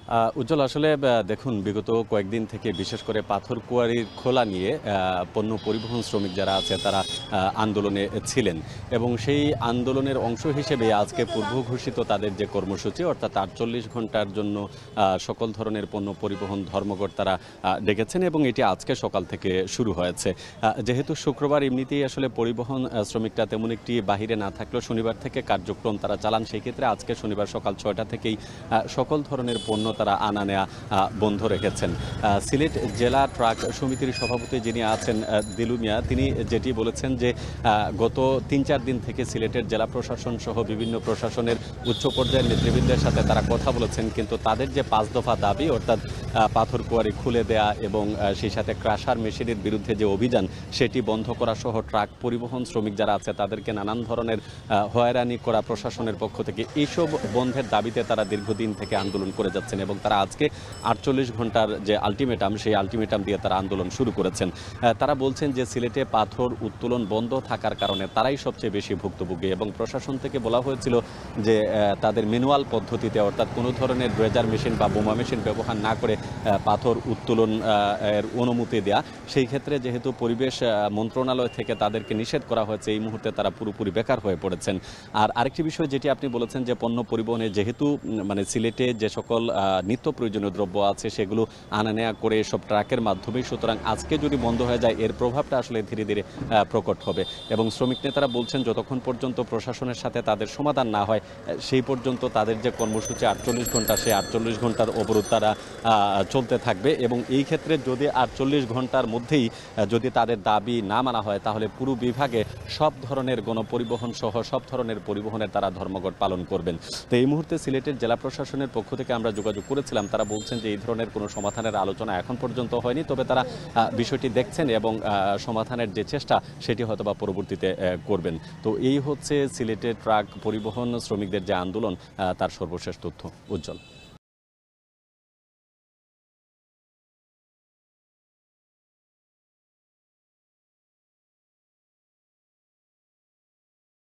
উজ্জ্বল আসলে দেখুন বিগত কয়েকদিন থেকে বিশেষ করে পাথর কুয়ারির খোলা নিয়ে পণ্য পরিবহন শ্রমিক যারা আছে তারা আন্দোলনে ছিলেন এবং সেই আন্দোলনের অংশ হিসেবে আজকে পূর্ব ঘোষিত তাদের যে কর্মসূচি অর্থাৎ ৪৮ ঘন্টার জন্য সকল ধরনের পণ্য পরিবহন ধর্মঘট তারা ডেকেছেন এবং এটি আজকে সকাল থেকে শুরু হয়েছে। যেহেতু শুক্রবার এমনিতেই আসলে পরিবহন শ্রমিকরা তেমন একটি বাহিরে না থাকলেও শনিবার থেকে কার্যক্রম তারা চালান, সেই ক্ষেত্রে আজকে শনিবার সকাল ৬টা থেকেই সকল ধরনের পণ্য তারা আনা নেয়া বন্ধ রেখেছেন। সিলেট জেলা ট্রাক সমিতির সভাপতি যিনি আছেন দিলু মিয়া, তিনি যেটি বলেছেন যে গত ৩-৪ দিন থেকে সিলেটের জেলা প্রশাসন সহ বিভিন্ন প্রশাসনের উচ্চ পর্যায়ের নেতৃবৃন্দের সাথে তারা কথা বলেছেন, কিন্তু তাদের যে ৫ দফা দাবি অর্থাৎ পাথর কুয়ারি খুলে দেয়া এবং সেই সাথে ক্রাশার মেশিনের বিরুদ্ধে যে অভিযান সেটি বন্ধ করা সহ ট্রাক পরিবহন শ্রমিক যারা আছে তাদেরকে নানান ধরনের হয়রানি করা প্রশাসনের পক্ষ থেকে, এইসব বন্ধের দাবিতে তারা দীর্ঘদিন থেকে আন্দোলন করে যাচ্ছেন এবং তারা আজকে ৪৮ ঘন্টার যে আলটিমেটাম সেই আলটিমেটাম দিয়ে তারা আন্দোলন শুরু করেছেন। তারা বলছেন যে সিলেটে পাথর উত্তোলন বন্ধ থাকার কারণে তারাই সবচেয়ে বেশি ভুক্তভোগী এবং প্রশাসন থেকে বলা হয়েছিল যে তাদের ম্যানুয়াল পদ্ধতিতে অর্থাৎ কোনো ধরনের ড্রেজার মেশিন বা বোমা মেশিন ব্যবহার না করে পাথর উত্তোলন এর অনুমতি দেয়া। সেই ক্ষেত্রে যেহেতু পরিবেশ মন্ত্রণালয় থেকে তাদেরকে নিষেধ করা হয়েছে, এই মুহূর্তে তারা পুরোপুরি বেকার হয়ে পড়েছেন। আর আরেকটি বিষয় যেটি আপনি বলেছেন যে পণ্য পরিবহনে যেহেতু মানে সিলেটে যে সকল নিত্য প্রয়োজনীয় দ্রব্য আছে সেগুলো আনা নেয়া করে সব ট্রাকের মাধ্যমে, সুতরাং আজকে যদি বন্ধ হয়ে যায় এর প্রভাবটা আসলে ধীরে ধীরে প্রকট হবে এবং শ্রমিক নেতারা বলছেন যতক্ষণ পর্যন্ত প্রশাসনের সাথে তাদের সমাধান না হয় সেই পর্যন্ত তাদের যে কর্মসূচি ৪৮ ঘন্টা সেই ৪৮ ঘন্টার অবরোধ তারা চলতে থাকবে এবং এই ক্ষেত্রে যদি ৪৮ ঘন্টার মধ্যেই যদি তাদের দাবি না মানা হয় তাহলে পুরো বিভাগে সব ধরনের গণপরিবহন সহ সব ধরনের পরিবহনের তারা ধর্মঘট পালন করবেন। তো এই মুহূর্তে সিলেটের জেলা প্রশাসনের পক্ষ থেকে আমরা যোগাযোগ করেছিলাম, তারা বলছেন যে এই ধরনের কোনো সমাধানের আলোচনা এখন পর্যন্ত হয়নি, তবে তারা বিষয়টি দেখছেন এবং সমাধানের যে চেষ্টা সেটি হয়তোবা পরবর্তীতে করবেন। তো এই হচ্ছে সিলেটের ট্রাক পরিবহন শ্রমিকদের যে আন্দোলন তার সর্বশেষ তথ্য। উজ্জ্বল।